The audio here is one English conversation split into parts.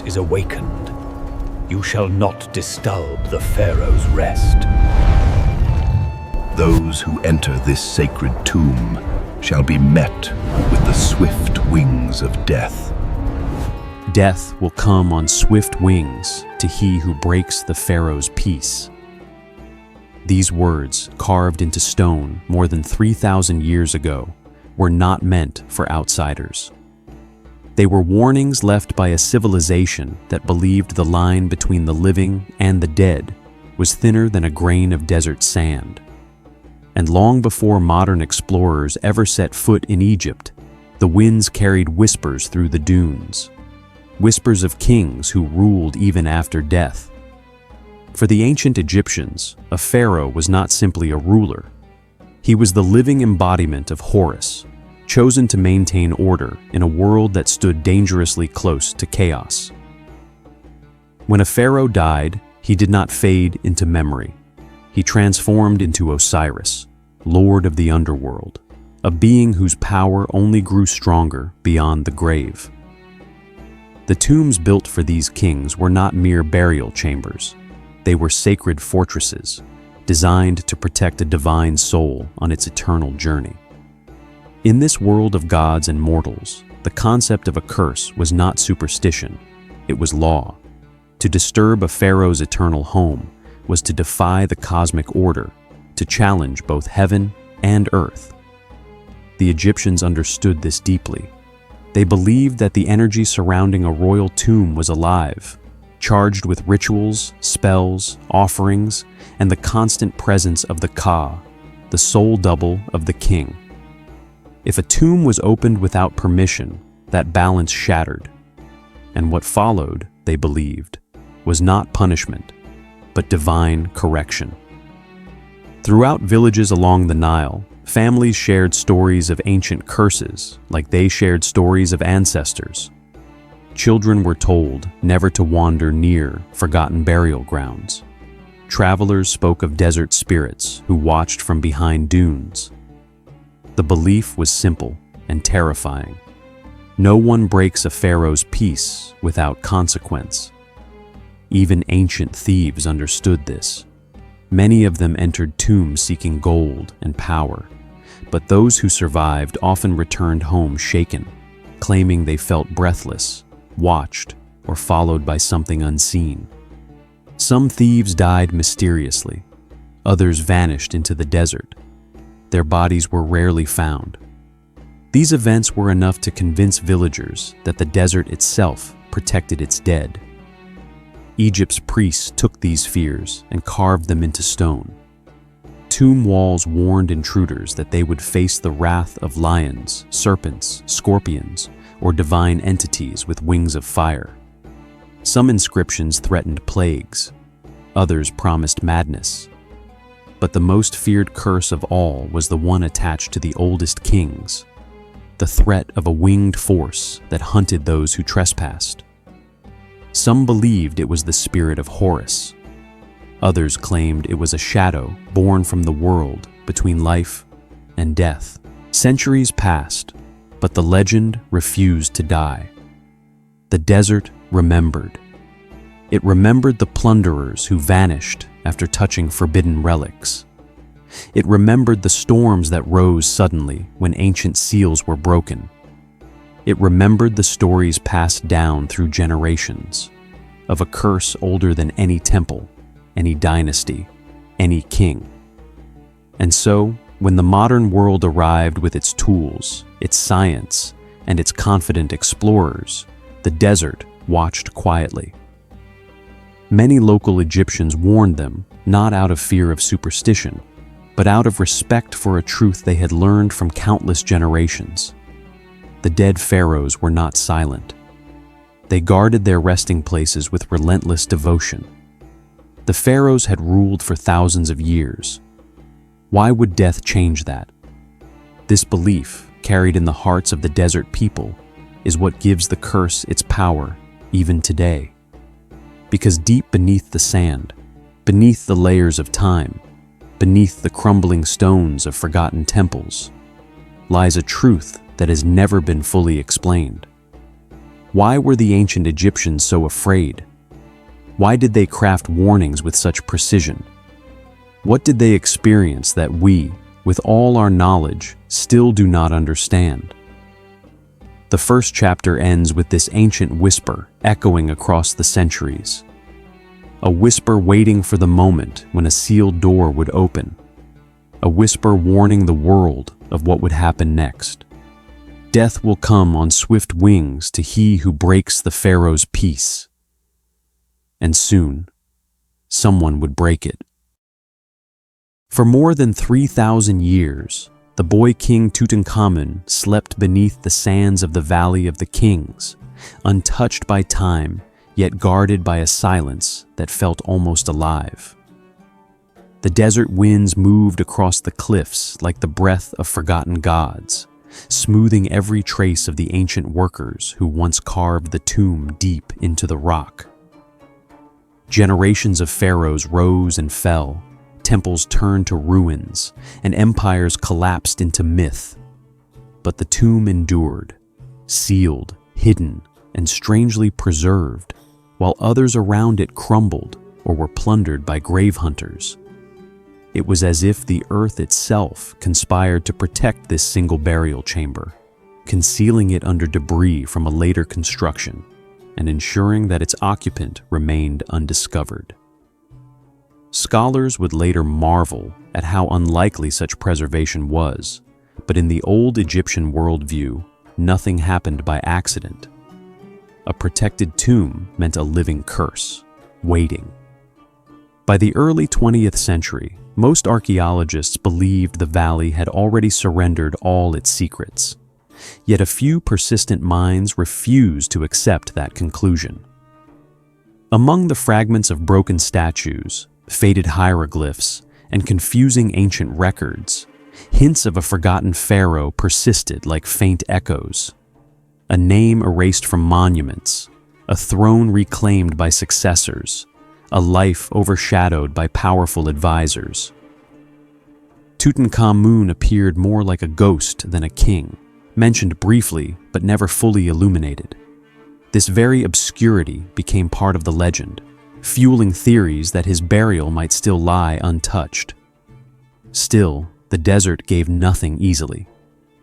is awakened, you shall not disturb the Pharaoh's rest. Those who enter this sacred tomb shall be met with the swift wings of death. Death will come on swift wings to he who breaks the Pharaoh's peace. These words, carved into stone more than 3,000 years ago, were not meant for outsiders. They were warnings left by a civilization that believed the line between the living and the dead was thinner than a grain of desert sand. And long before modern explorers ever set foot in Egypt, the winds carried whispers through the dunes, whispers of kings who ruled even after death. For the ancient Egyptians, a pharaoh was not simply a ruler. He was the living embodiment of Horus, chosen to maintain order in a world that stood dangerously close to chaos. When a pharaoh died, he did not fade into memory. He transformed into Osiris, Lord of the underworld, a being whose power only grew stronger beyond the grave. The tombs built for these kings were not mere burial chambers. They were sacred fortresses, designed to protect a divine soul on its eternal journey. In this world of gods and mortals, the concept of a curse was not superstition, it was law. To disturb a pharaoh's eternal home was to defy the cosmic order, to challenge both heaven and earth. The Egyptians understood this deeply. They believed that the energy surrounding a royal tomb was alive, charged with rituals, spells, offerings, and the constant presence of the Ka, the soul double of the king. If a tomb was opened without permission, that balance shattered. And what followed, they believed, was not punishment, but divine correction. Throughout villages along the Nile, families shared stories of ancient curses, like they shared stories of ancestors. Children were told never to wander near forgotten burial grounds. Travelers spoke of desert spirits who watched from behind dunes. The belief was simple and terrifying. No one breaks a pharaoh's peace without consequence. Even ancient thieves understood this. Many of them entered tombs seeking gold and power, but those who survived often returned home shaken, claiming they felt breathless, watched, or followed by something unseen. Some thieves died mysteriously. Others vanished into the desert. Their bodies were rarely found. These events were enough to convince villagers that the desert itself protected its dead. Egypt's priests took these fears and carved them into stone. Tomb walls warned intruders that they would face the wrath of lions, serpents, scorpions, or divine entities with wings of fire. Some inscriptions threatened plagues. Others promised madness. But the most feared curse of all was the one attached to the oldest kings, the threat of a winged force that hunted those who trespassed. Some believed it was the spirit of Horus. Others claimed it was a shadow born from the world between life and death. Centuries passed, but the legend refused to die. The desert remembered. It remembered the plunderers who vanished after touching forbidden relics. It remembered the storms that rose suddenly when ancient seals were broken. It remembered the stories passed down through generations of a curse older than any temple, any dynasty, any king. And so, when the modern world arrived with its tools, its science, and its confident explorers, the desert watched quietly. Many local Egyptians warned them, not out of fear of superstition, but out of respect for a truth they had learned from countless generations. The dead pharaohs were not silent. They guarded their resting places with relentless devotion. The pharaohs had ruled for thousands of years. Why would death change that? This belief, carried in the hearts of the desert people, is what gives the curse its power even today. Because deep beneath the sand, beneath the layers of time, beneath the crumbling stones of forgotten temples, lies a truth that has never been fully explained. Why were the ancient Egyptians so afraid? Why did they craft warnings with such precision? What did they experience that we, with all our knowledge, still do not understand? The first chapter ends with this ancient whisper echoing across the centuries. A whisper waiting for the moment when a sealed door would open. A whisper warning the world of what would happen next. Death will come on swift wings to he who breaks the Pharaoh's peace. And soon, someone would break it. For more than 3,000 years, the boy king Tutankhamun slept beneath the sands of the Valley of the Kings, untouched by time, yet guarded by a silence that felt almost alive. The desert winds moved across the cliffs like the breath of forgotten gods, smoothing every trace of the ancient workers who once carved the tomb deep into the rock. Generations of pharaohs rose and fell, temples turned to ruins, and empires collapsed into myth. But the tomb endured, sealed, hidden, and strangely preserved, while others around it crumbled or were plundered by grave hunters. It was as if the earth itself conspired to protect this single burial chamber, concealing it under debris from a later construction and ensuring that its occupant remained undiscovered. Scholars would later marvel at how unlikely such preservation was, but in the old Egyptian worldview, nothing happened by accident. A protected tomb meant a living curse, waiting. By the early 20th century, most archaeologists believed the valley had already surrendered all its secrets. Yet a few persistent minds refused to accept that conclusion. Among the fragments of broken statues, faded hieroglyphs, and confusing ancient records, hints of a forgotten pharaoh persisted like faint echoes. A name erased from monuments, a throne reclaimed by successors, a life overshadowed by powerful advisors. Tutankhamun appeared more like a ghost than a king, mentioned briefly but never fully illuminated. This very obscurity became part of the legend, fueling theories that his burial might still lie untouched. Still, the desert gave nothing easily.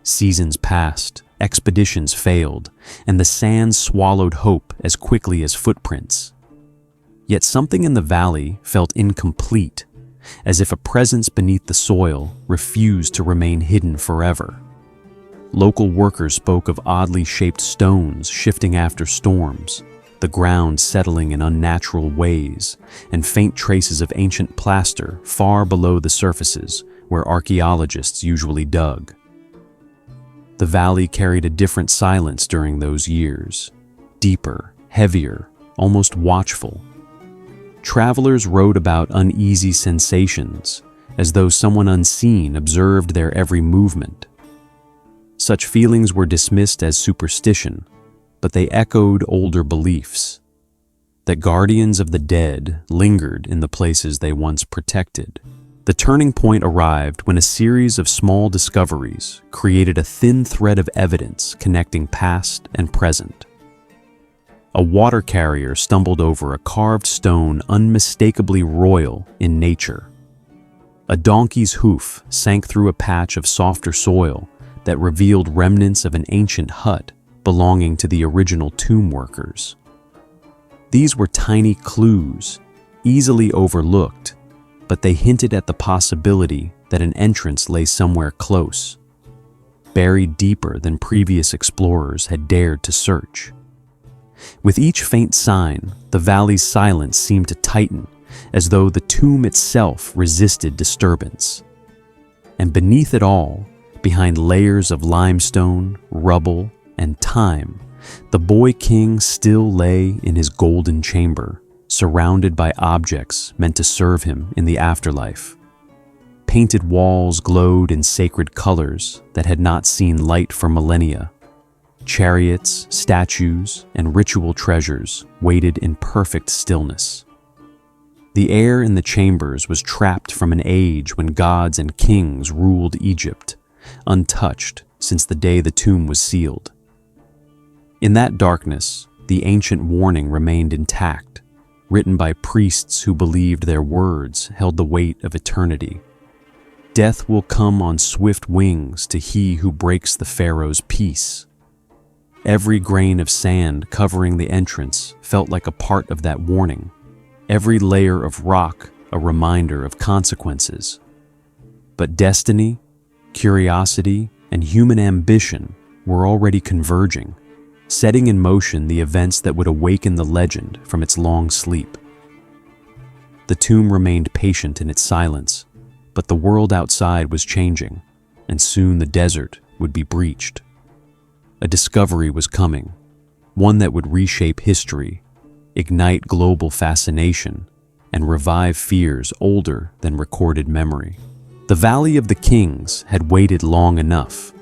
Seasons passed, expeditions failed, and the sands swallowed hope as quickly as footprints. Yet something in the valley felt incomplete, as if a presence beneath the soil refused to remain hidden forever. Local workers spoke of oddly shaped stones shifting after storms, the ground settling in unnatural ways, and faint traces of ancient plaster far below the surfaces where archaeologists usually dug. The valley carried a different silence during those years, deeper, heavier, almost watchful. Travelers wrote about uneasy sensations, as though someone unseen observed their every movement. Such feelings were dismissed as superstition, but they echoed older beliefs, that guardians of the dead lingered in the places they once protected. The turning point arrived when a series of small discoveries created a thin thread of evidence connecting past and present. A water carrier stumbled over a carved stone unmistakably royal in nature. A donkey's hoof sank through a patch of softer soil that revealed remnants of an ancient hut belonging to the original tomb workers. These were tiny clues, easily overlooked, but they hinted at the possibility that an entrance lay somewhere close, buried deeper than previous explorers had dared to search. With each faint sign, the valley's silence seemed to tighten, as though the tomb itself resisted disturbance. And beneath it all, behind layers of limestone, rubble, and time, the boy king still lay in his golden chamber, surrounded by objects meant to serve him in the afterlife. Painted walls glowed in sacred colors that had not seen light for millennia. Chariots, statues, and ritual treasures waited in perfect stillness. The air in the chambers was trapped from an age when gods and kings ruled Egypt, untouched since the day the tomb was sealed. In that darkness, the ancient warning remained intact, written by priests who believed their words held the weight of eternity. Death will come on swift wings to he who breaks the Pharaoh's peace. Every grain of sand covering the entrance felt like a part of that warning, every layer of rock a reminder of consequences. But destiny, curiosity, and human ambition were already converging, setting in motion the events that would awaken the legend from its long sleep. The tomb remained patient in its silence, but the world outside was changing, and soon the desert would be breached. A discovery was coming, one that would reshape history, ignite global fascination, and revive fears older than recorded memory. The Valley of the Kings had waited long enough.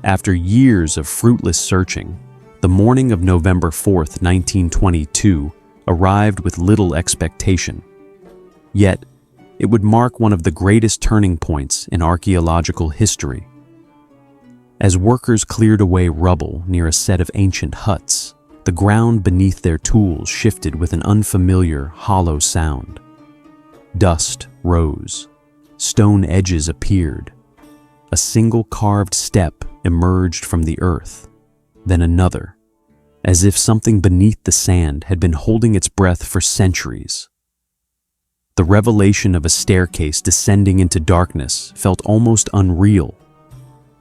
After years of fruitless searching, the morning of November 4th, 1922, arrived with little expectation. Yet, it would mark one of the greatest turning points in archaeological history. As workers cleared away rubble near a set of ancient huts, the ground beneath their tools shifted with an unfamiliar, hollow sound. Dust rose. Stone edges appeared. A single carved step emerged from the earth, then another, as if something beneath the sand had been holding its breath for centuries. The revelation of a staircase descending into darkness felt almost unreal.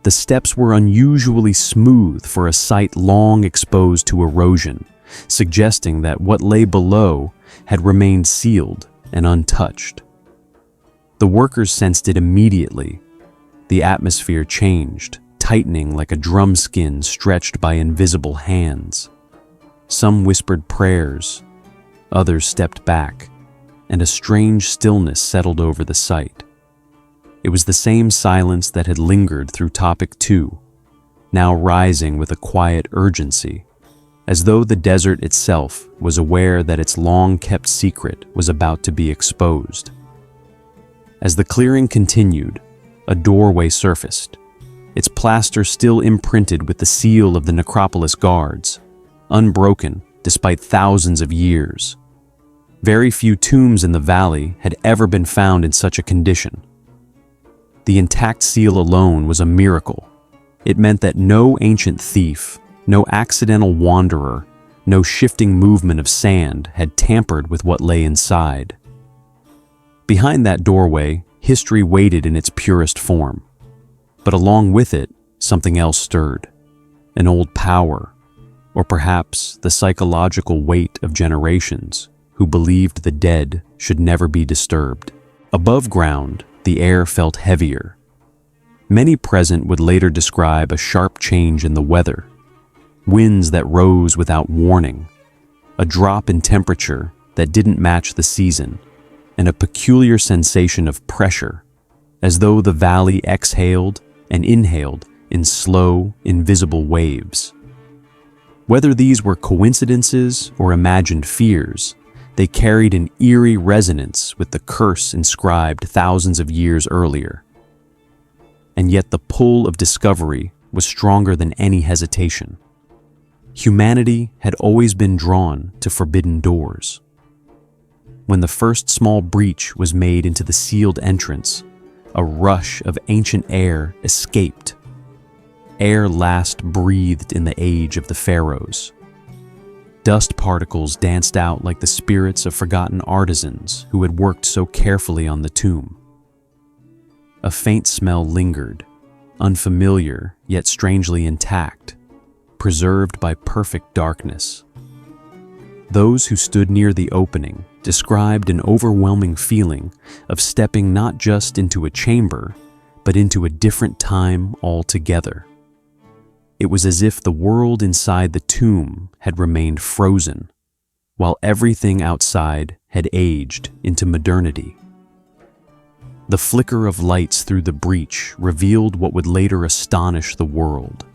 The steps were unusually smooth for a site long exposed to erosion, suggesting that what lay below had remained sealed and untouched. The workers sensed it immediately. The atmosphere changed, tightening like a drum skin stretched by invisible hands. Some whispered prayers, others stepped back, and a strange stillness settled over the site. It was the same silence that had lingered through Topic 2, now rising with a quiet urgency, as though the desert itself was aware that its long-kept secret was about to be exposed. As the clearing continued, a doorway surfaced, its plaster still imprinted with the seal of the necropolis guards, unbroken despite thousands of years. Very few tombs in the valley had ever been found in such a condition. The intact seal alone was a miracle. It meant that no ancient thief, no accidental wanderer, no shifting movement of sand had tampered with what lay inside. Behind that doorway, history waited in its purest form. But along with it, something else stirred. An old power, or perhaps the psychological weight of generations who believed the dead should never be disturbed. Above ground, the air felt heavier. Many present would later describe a sharp change in the weather, winds that rose without warning, a drop in temperature that didn't match the season, and a peculiar sensation of pressure, as though the valley exhaled and inhaled in slow, invisible waves. Whether these were coincidences or imagined fears, they carried an eerie resonance with the curse inscribed thousands of years earlier. And yet the pull of discovery was stronger than any hesitation. Humanity had always been drawn to forbidden doors. When the first small breach was made into the sealed entrance, a rush of ancient air escaped. Air last breathed in the age of the Pharaohs. Dust particles danced out like the spirits of forgotten artisans who had worked so carefully on the tomb. A faint smell lingered, unfamiliar yet strangely intact, preserved by perfect darkness. Those who stood near the opening described an overwhelming feeling of stepping not just into a chamber, but into a different time altogether. It was as if the world inside the tomb had remained frozen, while everything outside had aged into modernity. The flicker of lights through the breach revealed what would later astonish the world: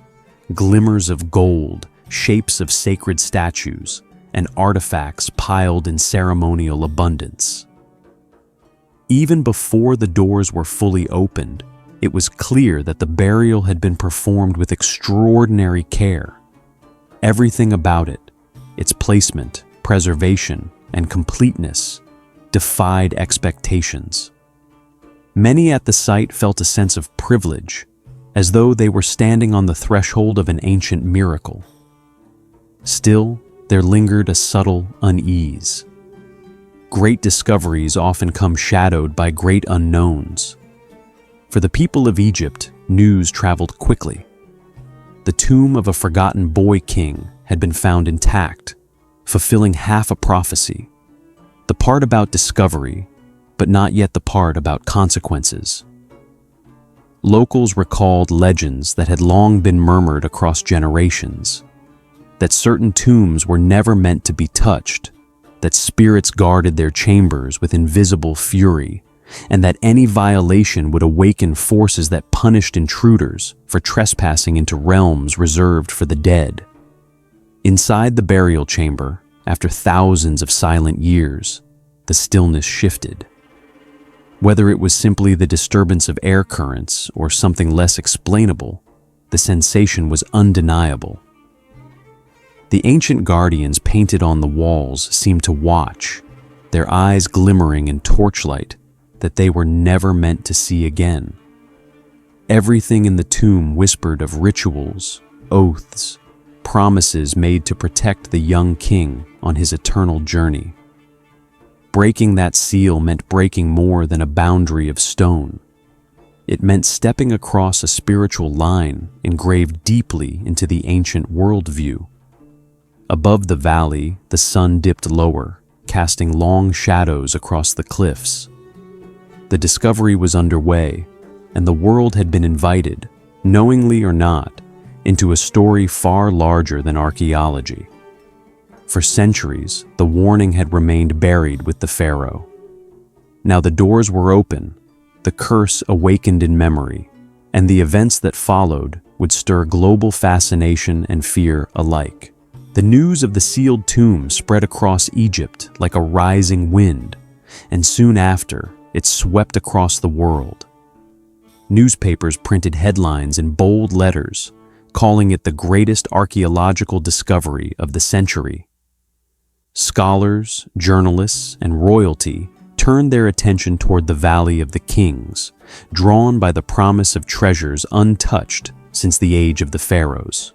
glimmers of gold, shapes of sacred statues, and artifacts piled in ceremonial abundance. Even before the doors were fully opened, it was clear that the burial had been performed with extraordinary care. Everything about it, its placement, preservation, and completeness, defied expectations. Many at the site felt a sense of privilege, as though they were standing on the threshold of an ancient miracle. Still, there lingered a subtle unease. Great discoveries often come shadowed by great unknowns. For the people of Egypt, news traveled quickly. The tomb of a forgotten boy king had been found intact, fulfilling half a prophecy. The part about discovery, but not yet the part about consequences. Locals recalled legends that had long been murmured across generations, that certain tombs were never meant to be touched, that spirits guarded their chambers with invisible fury, and that any violation would awaken forces that punished intruders for trespassing into realms reserved for the dead. Inside the burial chamber, after thousands of silent years, the stillness shifted. Whether it was simply the disturbance of air currents or something less explainable, the sensation was undeniable. The ancient guardians painted on the walls seemed to watch, their eyes glimmering in torchlight that they were never meant to see again. Everything in the tomb whispered of rituals, oaths, promises made to protect the young king on his eternal journey. Breaking that seal meant breaking more than a boundary of stone. It meant stepping across a spiritual line engraved deeply into the ancient worldview. Above the valley, the sun dipped lower, casting long shadows across the cliffs. The discovery was underway, and the world had been invited, knowingly or not, into a story far larger than archaeology. For centuries, the warning had remained buried with the pharaoh. Now the doors were open, the curse awakened in memory, and the events that followed would stir global fascination and fear alike. The news of the sealed tomb spread across Egypt like a rising wind, and soon after, it swept across the world. Newspapers printed headlines in bold letters, calling it the greatest archaeological discovery of the century. Scholars, journalists, and royalty turned their attention toward the Valley of the Kings, drawn by the promise of treasures untouched since the age of the Pharaohs.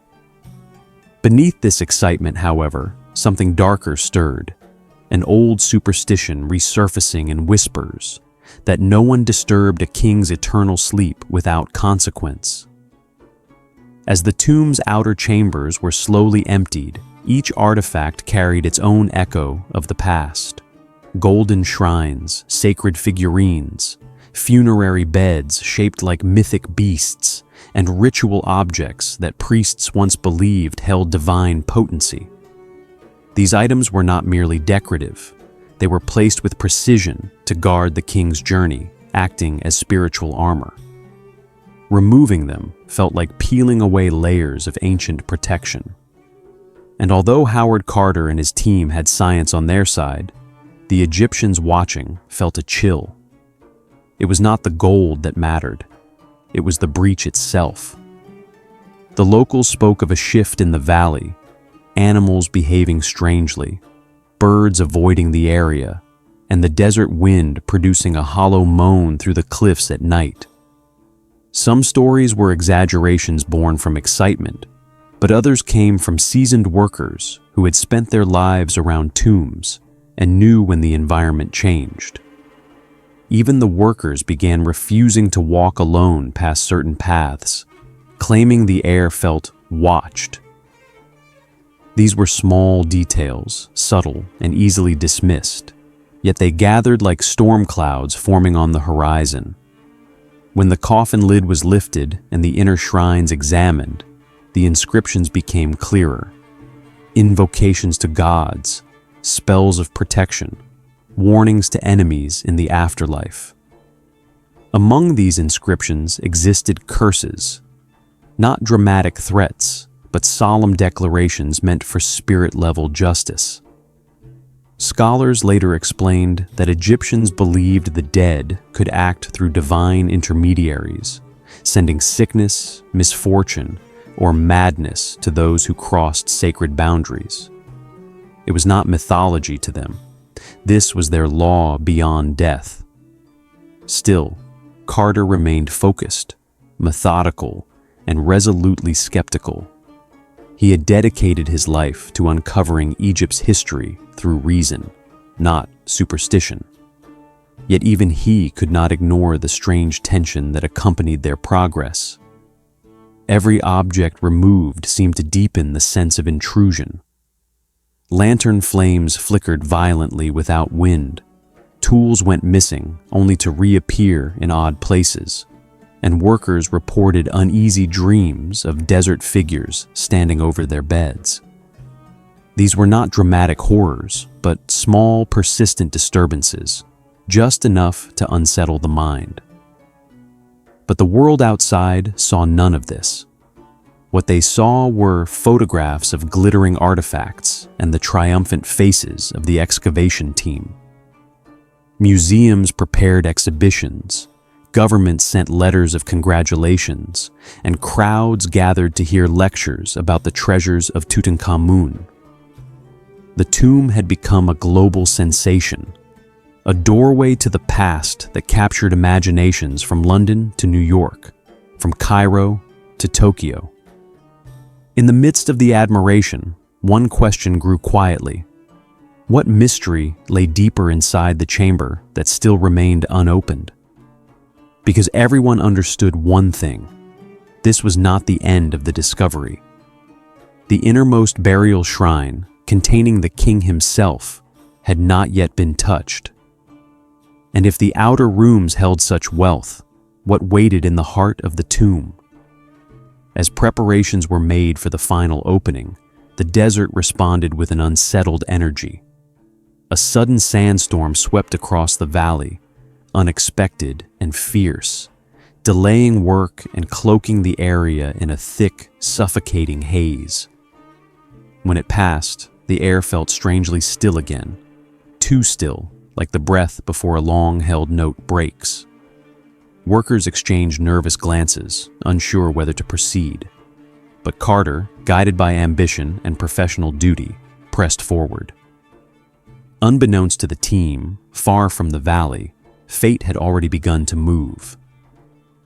Beneath this excitement, however, something darker stirred, an old superstition resurfacing in whispers, that no one disturbed a king's eternal sleep without consequence. As the tomb's outer chambers were slowly emptied, each artifact carried its own echo of the past. Golden shrines, sacred figurines, funerary beds shaped like mythic beasts, and ritual objects that priests once believed held divine potency. These items were not merely decorative. They were placed with precision to guard the king's journey, acting as spiritual armor. Removing them felt like peeling away layers of ancient protection. And although Howard Carter and his team had science on their side, the Egyptians watching felt a chill. It was not the gold that mattered. It was the breach itself. The locals spoke of a shift in the valley, animals behaving strangely, birds avoiding the area, and the desert wind producing a hollow moan through the cliffs at night. Some stories were exaggerations born from excitement, but others came from seasoned workers who had spent their lives around tombs and knew when the environment changed. Even the workers began refusing to walk alone past certain paths, claiming the air felt watched. These were small details, subtle and easily dismissed, yet they gathered like storm clouds forming on the horizon. When the coffin lid was lifted and the inner shrines examined, the inscriptions became clearer. Invocations to gods, spells of protection, warnings to enemies in the afterlife. Among these inscriptions existed curses, not dramatic threats, but solemn declarations meant for spirit-level justice. Scholars later explained that Egyptians believed the dead could act through divine intermediaries, sending sickness, misfortune, or madness to those who crossed sacred boundaries. It was not mythology to them. This was their law beyond death. Still, Carter remained focused, methodical, and resolutely skeptical. He had dedicated his life to uncovering Egypt's history through reason, not superstition. Yet even he could not ignore the strange tension that accompanied their progress. Every object removed seemed to deepen the sense of intrusion. Lantern flames flickered violently without wind. Tools went missing, only to reappear in odd places, and workers reported uneasy dreams of desert figures standing over their beds. These were not dramatic horrors, but small, persistent disturbances, just enough to unsettle the mind. But the world outside saw none of this. What they saw were photographs of glittering artifacts and the triumphant faces of the excavation team. Museums prepared exhibitions, governments sent letters of congratulations, and crowds gathered to hear lectures about the treasures of Tutankhamun. The tomb had become a global sensation, a doorway to the past that captured imaginations from London to New York, from Cairo to Tokyo. In the midst of the admiration, one question grew quietly. What mystery lay deeper inside the chamber that still remained unopened? Because everyone understood one thing: this was not the end of the discovery. The innermost burial shrine, containing the king himself, had not yet been touched. And if the outer rooms held such wealth, what waited in the heart of the tomb? As preparations were made for the final opening, the desert responded with an unsettled energy. A sudden sandstorm swept across the valley, unexpected and fierce, delaying work and cloaking the area in a thick, suffocating haze. When it passed, the air felt strangely still again, too still, like the breath before a long-held note breaks. Workers exchanged nervous glances, unsure whether to proceed. But Carter, guided by ambition and professional duty, pressed forward. Unbeknownst to the team, far from the valley, fate had already begun to move.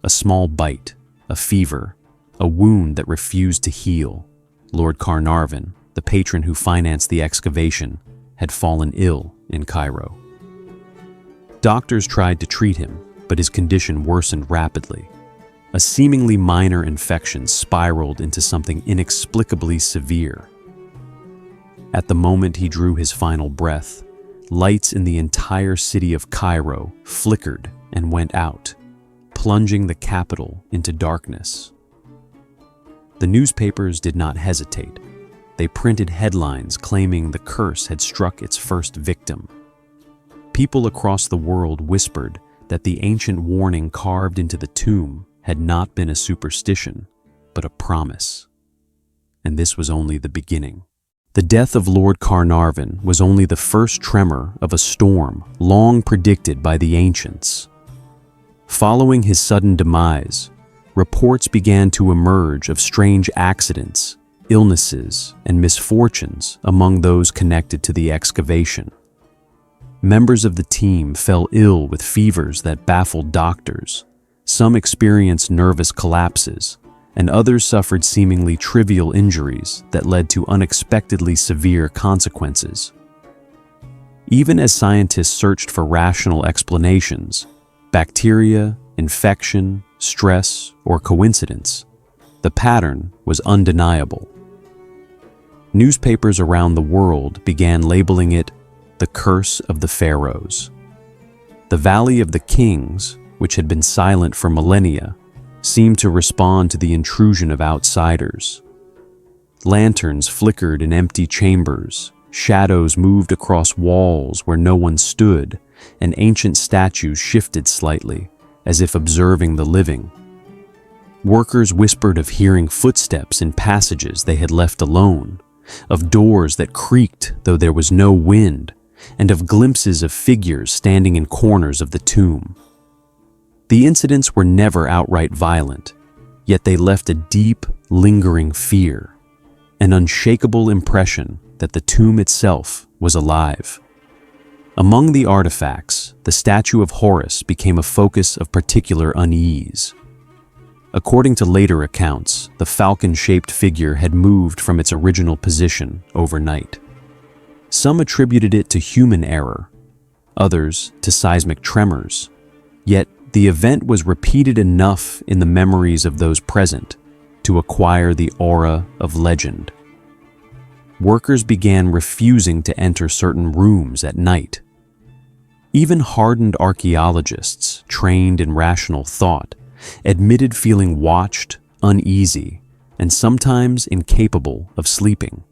A small bite, a fever, a wound that refused to heal. Lord Carnarvon, the patron who financed the excavation, had fallen ill in Cairo. Doctors tried to treat him, but his condition worsened rapidly. A seemingly minor infection spiraled into something inexplicably severe. At the moment he drew his final breath, lights in the entire city of Cairo flickered and went out, plunging the capital into darkness. The newspapers did not hesitate. They printed headlines claiming the curse had struck its first victim. People across the world whispered that the ancient warning carved into the tomb had not been a superstition, but a promise. And this was only the beginning. The death of Lord Carnarvon was only the first tremor of a storm long predicted by the ancients. Following his sudden demise, reports began to emerge of strange accidents, illnesses, and misfortunes among those connected to the excavation. Members of the team fell ill with fevers that baffled doctors. Some experienced nervous collapses, and others suffered seemingly trivial injuries that led to unexpectedly severe consequences. Even as scientists searched for rational explanations, bacteria, infection, stress, or coincidence, the pattern was undeniable. Newspapers around the world began labeling it the curse of the Pharaohs. The Valley of the Kings, which had been silent for millennia, seemed to respond to the intrusion of outsiders. Lanterns flickered in empty chambers, shadows moved across walls where no one stood, and ancient statues shifted slightly, as if observing the living. Workers whispered of hearing footsteps in passages they had left alone, of doors that creaked though there was no wind, and of glimpses of figures standing in corners of the tomb. The incidents were never outright violent, yet they left a deep, lingering fear, an unshakable impression that the tomb itself was alive. Among the artifacts, the statue of Horus became a focus of particular unease. According to later accounts, the falcon-shaped figure had moved from its original position overnight. Some attributed it to human error, others to seismic tremors. Yet the event was repeated enough in the memories of those present to acquire the aura of legend. Workers began refusing to enter certain rooms at night. Even hardened archaeologists, trained in rational thought, admitted feeling watched, uneasy, and sometimes incapable of sleeping.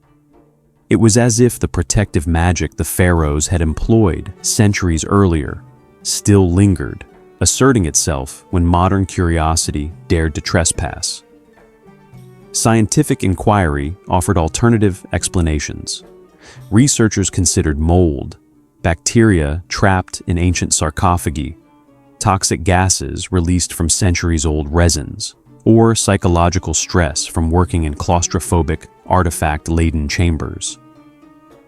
It was as if the protective magic the pharaohs had employed centuries earlier still lingered, asserting itself when modern curiosity dared to trespass. Scientific inquiry offered alternative explanations. Researchers considered mold, bacteria trapped in ancient sarcophagi, toxic gases released from centuries-old resins, or psychological stress from working in claustrophobic, artifact-laden chambers.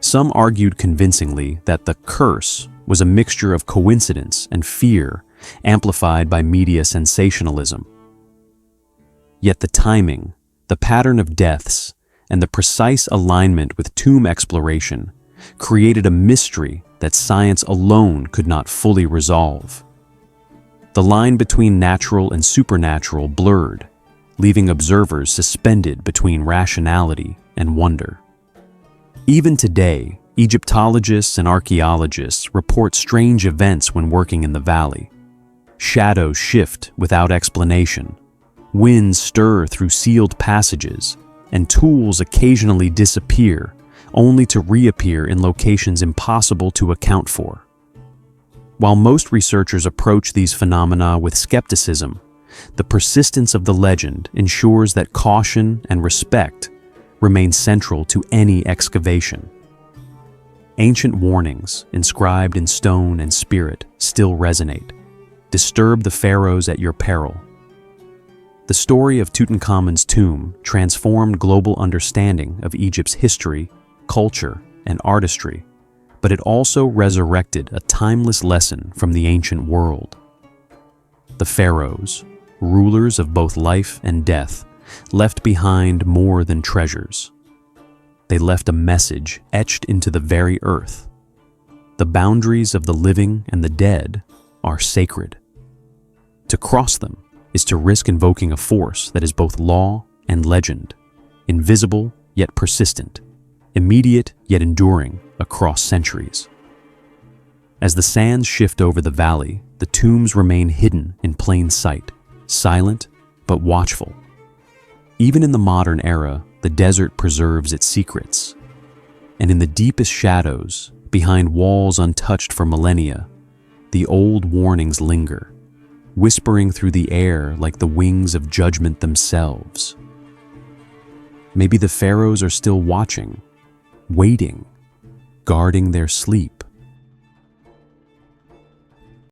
Some argued convincingly that the curse was a mixture of coincidence and fear, amplified by media sensationalism. Yet the timing, the pattern of deaths, and the precise alignment with tomb exploration created a mystery that science alone could not fully resolve. The line between natural and supernatural blurred, leaving observers suspended between rationality and wonder. Even today, Egyptologists and archaeologists report strange events when working in the valley. Shadows shift without explanation, winds stir through sealed passages, and tools occasionally disappear, only to reappear in locations impossible to account for. While most researchers approach these phenomena with skepticism, the persistence of the legend ensures that caution and respect remain central to any excavation. Ancient warnings, inscribed in stone and spirit, still resonate. Disturb the pharaohs at your peril. The story of Tutankhamun's tomb transformed global understanding of Egypt's history, culture, and artistry, but it also resurrected a timeless lesson from the ancient world. The pharaohs, rulers of both life and death, left behind more than treasures. They left a message etched into the very earth. The boundaries of the living and the dead are sacred. To cross them is to risk invoking a force that is both law and legend, invisible yet persistent, immediate yet enduring across centuries. As the sands shift over the valley, the tombs remain hidden in plain sight, silent but watchful. Even in the modern era, the desert preserves its secrets. And in the deepest shadows, behind walls untouched for millennia, the old warnings linger, whispering through the air like the wings of judgment themselves. Maybe the pharaohs are still watching, waiting, guarding their sleep,